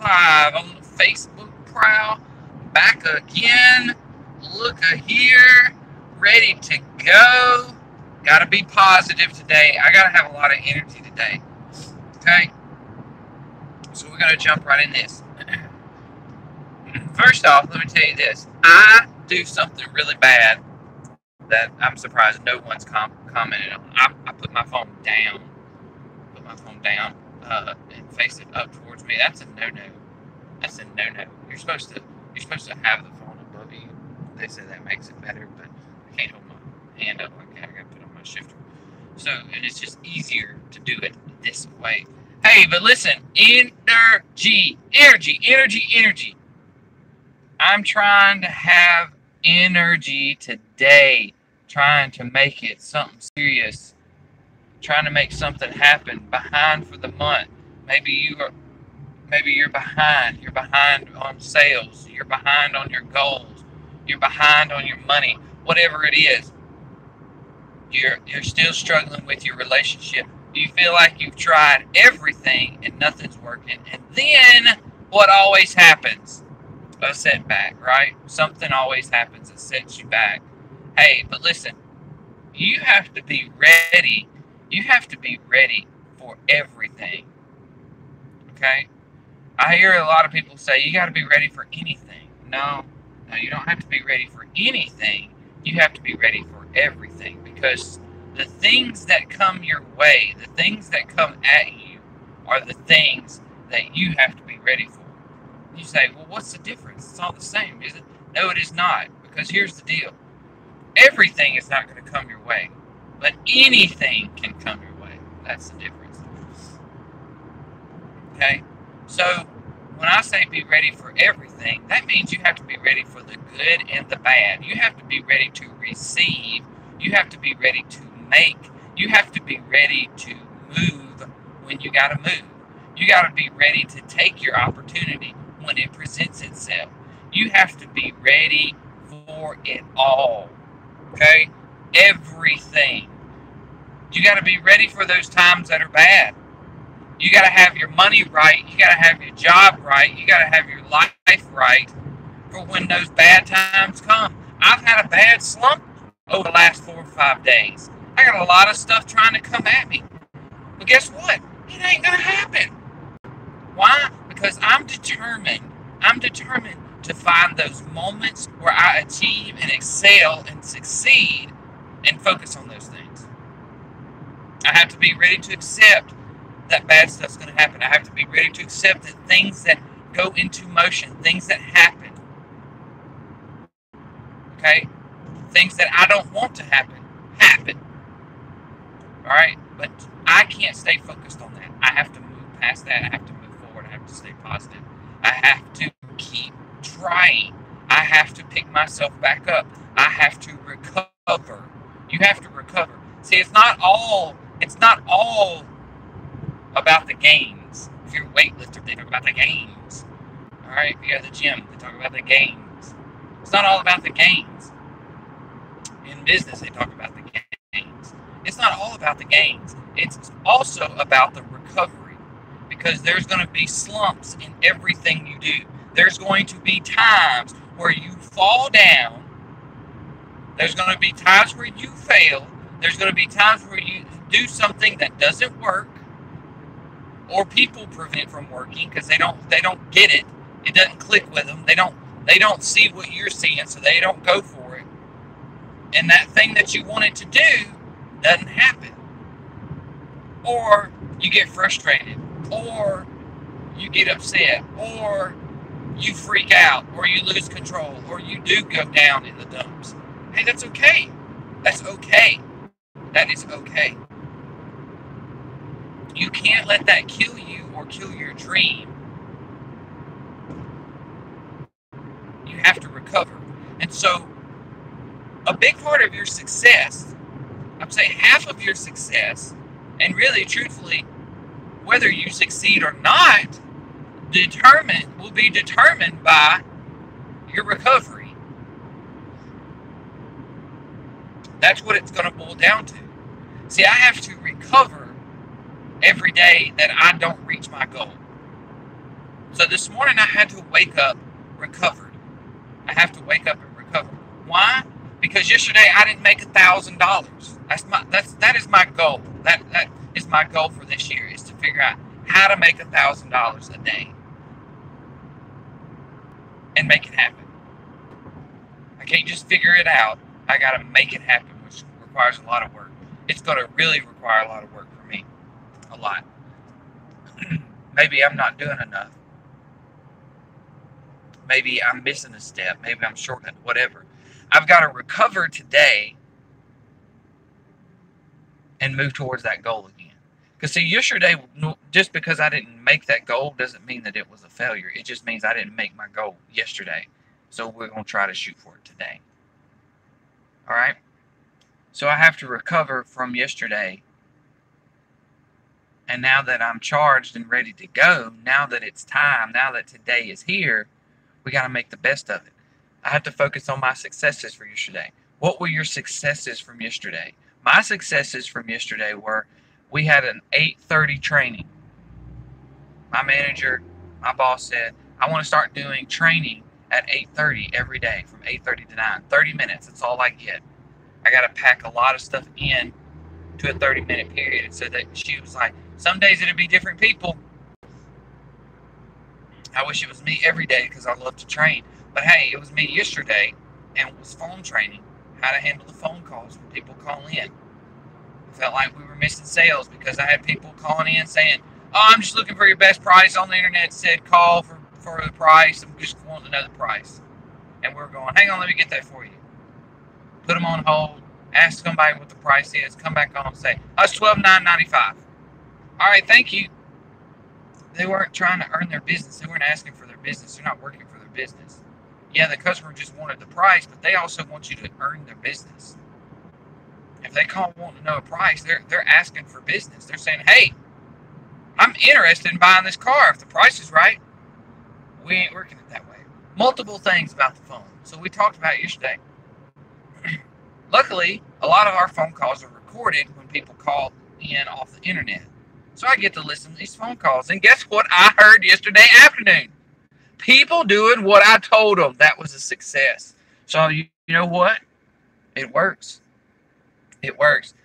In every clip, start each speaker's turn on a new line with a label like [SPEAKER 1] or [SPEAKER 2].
[SPEAKER 1] live on the Facebook prowl. Back again. Look here. Ready to go. Gotta be positive today. I gotta have a lot of energy today. Okay? So we're gonna jump right in this. First off, let me tell you this. I do something really bad that I'm surprised no one's commented on. I put my phone down. And face it up towards me. That's a no-no. That's a no-no. You're supposed to have the phone above you. They say that makes it better, but I can't hold my hand up like that. I gotta put it on my shifter. So, and it's just easier to do it this way. Hey, but listen, energy. I'm trying to have energy today. Trying to make it something serious. Trying to make something happen. Behind for the month. Maybe you're behind. You're behind on sales. You're behind on your goals. You're behind on your money. Whatever it is. You're still struggling with your relationship. You feel like you've tried everything and nothing's working. And then what always happens? A setback, right? Something always happens that sets you back. Hey, but listen. You have to be ready. You have to be ready for everything. Okay? I hear a lot of people say, you got to be ready for anything. No, you don't have to be ready for anything. You have to be ready for everything. Because the things that come your way, the things that come at you, are the things that you have to be ready for. You say, well, what's the difference? It's all the same, is it? No, it is not. Because here's the deal. Everything is not going to come your way. But anything can come your way. That's the difference. Okay? So, when I say be ready for everything, that means you have to be ready for the good and the bad. You have to be ready to receive. You have to be ready to make. You have to be ready to move when you got to move. You got to be ready to take your opportunity when it presents itself. You have to be ready for it all. Okay? Everything. You got to be ready for those times that are bad. You got to have your money right. You got to have your job right. You got to have your life right for when those bad times come. I've had a bad slump over the last 4 or 5 days. I got a lot of stuff trying to come at me. But guess what? It ain't going to happen. Why? Because I'm determined. I'm determined to find those moments where I achieve and excel and succeed and focus on those things. I have to be ready to accept that bad stuff's going to happen. I have to be ready to accept that things that go into motion, things that happen, okay, things that I don't want to happen. All right? But I can't stay focused on that. I have to move past that. I have to move forward. I have to stay positive. I have to keep trying. I have to pick myself back up. I have to recover. You have to recover. See, it's not all about the gains. If you're a weightlifter, they talk about the gains. All right, if you're at the gym, they talk about the gains. It's not all about the gains. In business, they talk about the gains. It's not all about the gains. It's also about the recovery. Because there's going to be slumps in everything you do. There's going to be times where you fall down. There's going to be times where you fail. There's going to be times where you do something that doesn't work, or people prevent from working because they don't get it. It doesn't click with them. They don't see what you're seeing, so they don't go for it. And that thing that you wanted to do doesn't happen. Or you get frustrated, or you get upset, or you freak out, or you lose control, or you do go down in the dumps. Hey, that's okay. That's okay. That is okay. You can't let that kill you or kill your dream. You have to recover. And so, a big part of your success, I'm saying half of your success, and really, truthfully, whether you succeed or not, will be determined by your recovery. That's what it's going to boil down to. See, I have to recover every day that I don't reach my goal. So this morning I had to wake up recovered. I have to wake up and recover. Why? Because yesterday I didn't make $1,000. That is my goal. That is my goal for this year, is to figure out how to make $1,000 a day and make it happen. I can't just figure it out. I got to make it happen, which requires a lot of work. It's going to really require a lot of work for me. A lot. Maybe I'm not doing enough. Maybe I'm missing a step. Maybe I'm short, whatever. I've got to recover today and move towards that goal again. Because see, yesterday, just because I didn't make that goal doesn't mean that it was a failure. It just means I didn't make my goal yesterday. So we're going to try to shoot for it today. All right? So I have to recover from yesterday. And now that I'm charged and ready to go, now that it's time, now that today is here, we got to make the best of it. I have to focus on my successes for yesterday. What were your successes from yesterday? My successes from yesterday were, we had an 8:30 training. My manager, my boss said, I want to start doing training at 8:30 every day, from 8:30 to 9. 30 minutes, that's all I get. I got to pack a lot of stuff in to a 30-minute period. So that she was like, some days it'd be different people. I wish it was me every day because I love to train. But hey, it was me yesterday, and it was phone training, how to handle the phone calls when people call in. I felt like we were missing sales because I had people calling in saying, oh, I'm just looking for your best price. On the internet said call for the price. I'm just wanting to know the price. And we're going, hang on, let me get that for you. Put them on hold, ask somebody what the price is, come back on and say, oh, it's $12,995. All right, thank you. They weren't trying to earn their business. They weren't asking for their business. They're not working for their business. Yeah, the customer just wanted the price, but they also want you to earn their business. If they call wanting to know a price, they're asking for business. They're saying, hey, I'm interested in buying this car if the price is right. We ain't working it that way. Multiple things about the phone. So we talked about it yesterday. Luckily, a lot of our phone calls are recorded when people call in off the internet. So I get to listen to these phone calls. And guess what I heard yesterday afternoon? People doing what I told them. That was a success. So you know what? It works. It works.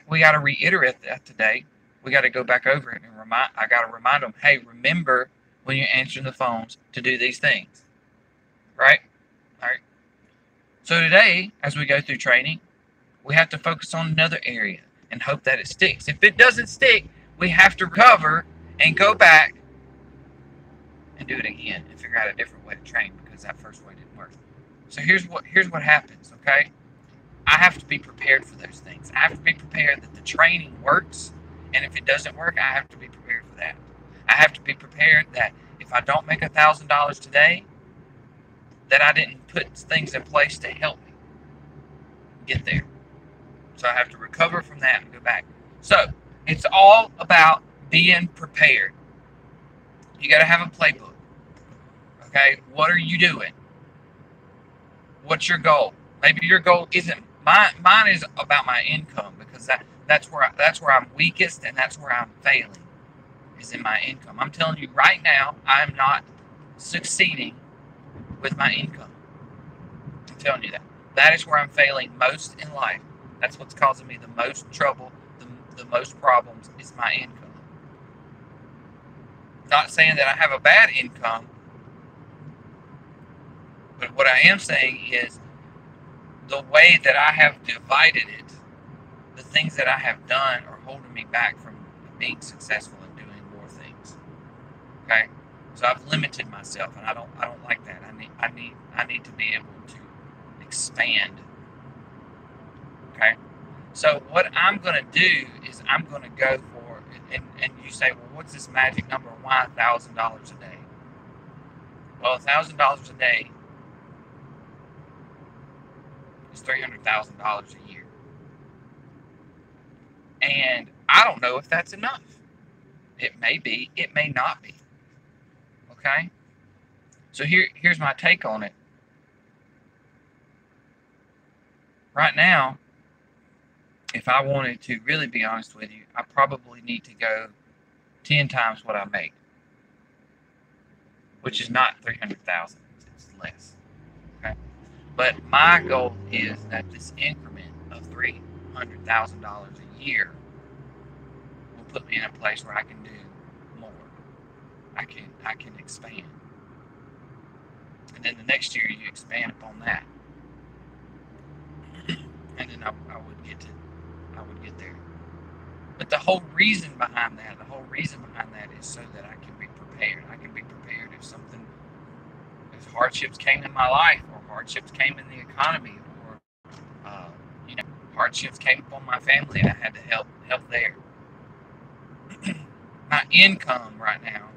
[SPEAKER 1] We got to reiterate that today. We got to go back over it and I got to remind them, hey, remember when you're answering the phones to do these things. Right? All right. So today, as we go through training, we have to focus on another area and hope that it sticks. If it doesn't stick, we have to recover and go back and do it again and figure out a different way to train because that first way didn't work. So here's what happens, okay? I have to be prepared for those things. I have to be prepared that the training works, and if it doesn't work, I have to be prepared for that. I have to be prepared that if I don't make $1,000 today, that I didn't put things in place to help me get there. So I have to recover from that and go back. So it's all about being prepared. You got to have a playbook. Okay, what are you doing? What's your goal? Maybe your goal isn't mine is about my income because that's where I'm weakest and that's where I'm failing is in my income. I'm telling you right now, I'm not succeeding with my income. I'm telling you that. That is where I'm failing most in life. That's what's causing me the most trouble, the most problems is my income. Not saying that I have a bad income, but what I am saying is the way that I have divided it, the things that I have done are holding me back from being successful and doing more things. Okay? So I've limited myself, and I don't like that. I need to be able to expand. Okay? So what I'm going to do is I'm going to go for, and you say, well, what's this magic number? Why $1,000 a day? Well, $1,000 a day is $300,000 a year. And I don't know if that's enough. It may be, it may not be. Okay? So here's my take on it. Right now, if I wanted to really be honest with you, I probably need to go 10 times what I make. which is not 300,000. It's less. Okay, but my goal is that this increment of $300,000 a year will put me in a place where I can do more. I can expand, and then the next year you expand upon that, and then I would get there. But the whole reason behind that is so that I can be prepared. I can be prepared if hardships came in my life, or hardships came in the economy, or hardships came upon my family, and I had to help there. My income right now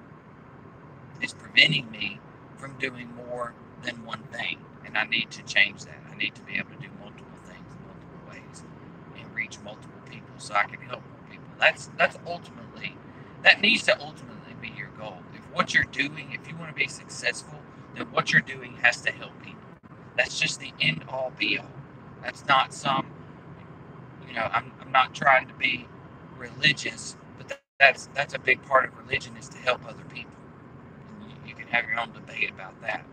[SPEAKER 1] is preventing me from doing more than one thing, and I need to change that. I need to be able to do multiple things in multiple ways and reach multiple people so I can help more people. That needs to ultimately be your goal. If you want to be successful, then what you're doing has to help people. That's just the end all be all. That's not I'm not trying to be religious, but that's a big part of religion, is to help other people. And you can have your own debate about that.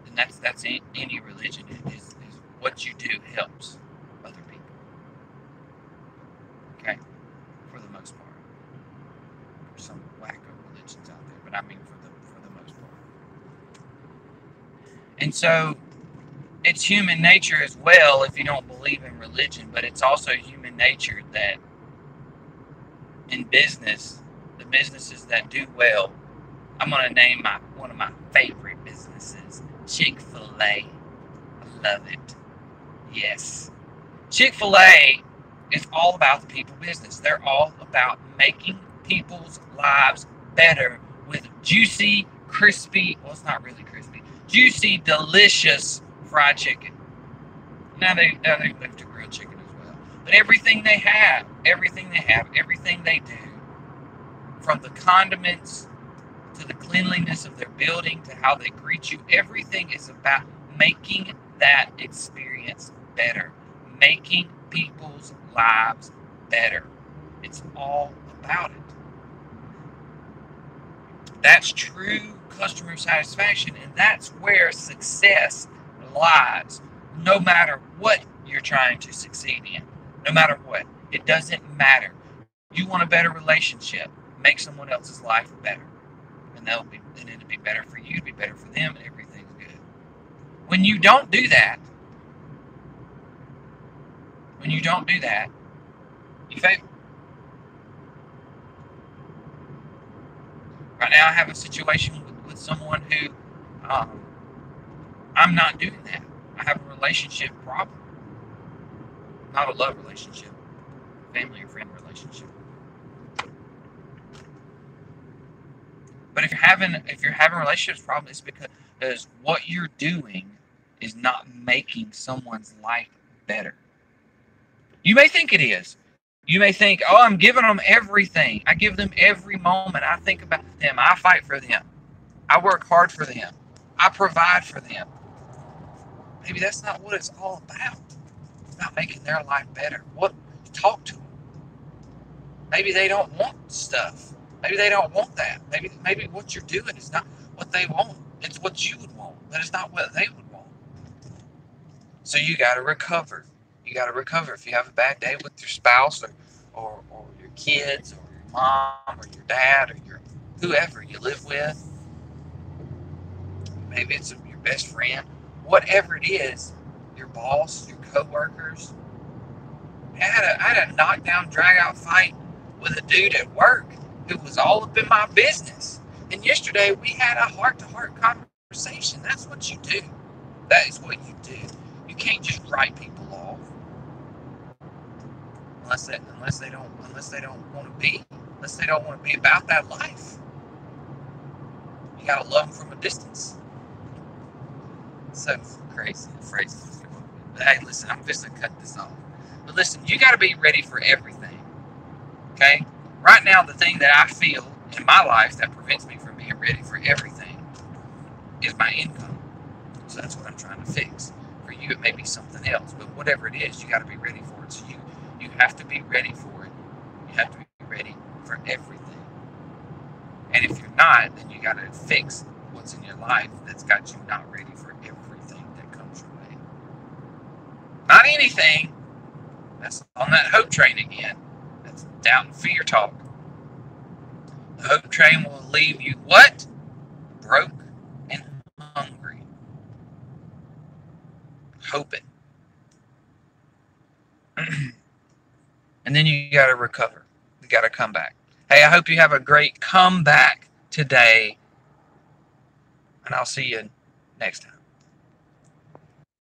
[SPEAKER 1] And that's any religion is what you do helps other people. Okay, for the most part. There's some wacko religions out there, but I mean for the most part. And so it's human nature as well, if you don't believe in religion, but it's also human nature that in business, the businesses that do well, I'm going to name one of my favorite businesses, Chick-fil-A. I love it. Yes. Chick-fil-A is all about the people business. They're all about making people's lives better with juicy, crispy, well, it's not really crispy, juicy, delicious fried chicken. Now they move to grilled chicken as well. But everything they have, everything they do, from the condiments to the cleanliness of their building to how they greet you, everything is about making that experience better, making people's lives better. It's all about it. That's true customer satisfaction, and that's where success lies, no matter what you're trying to succeed in. No matter what. It doesn't matter. You want a better relationship, make someone else's life better. And it'll be better for you, it'll be better for them, and everything's good. When you don't do that, you fail. Right now I have a situation with someone who I'm not doing that. I have a relationship problem. Not a love relationship. Family or friend relationship. But if you're having relationships problem, it's because what you're doing is not making someone's life better. You may think it is. You may think, oh, I'm giving them everything. I give them every moment. I think about them. I fight for them. I work hard for them. I provide for them. Maybe that's not what it's all about. It's about making their life better. Talk to them. Maybe they don't want stuff. Maybe they don't want that. Maybe what you're doing is not what they want. It's what you would want, but it's not what they would want. So you got to recover. You got to recover. If you have a bad day with your spouse or your kids or your mom or your dad or your whoever you live with, maybe it's your best friend, whatever it is, your boss, your co-workers. I had a knockdown, drag-out fight with a dude at work who was all up in my business. And yesterday we had a heart-to-heart conversation. That's what you do. That is what you do. You can't just write people off unless they don't want to be about that life. You gotta love them from a distance. So crazy phrases. But hey, listen, I'm just gonna cut this off. But listen, you gotta be ready for everything. Okay? Right now, the thing that I feel in my life that prevents me from being ready for everything is my income. So that's what I'm trying to fix. For you, it may be something else, but whatever it is, you got to be ready for it. So you have to be ready for it. You have to be ready for everything. fix what's in your life that's got you not ready for everything that comes your way. Not anything. That's on that hope train again. That's doubt and fear talk. The hope train will leave you what? Broke and hungry. Hoping. And then you got to recover. You got to come back. Hey, I hope you have a great comeback today. And I'll see you next time.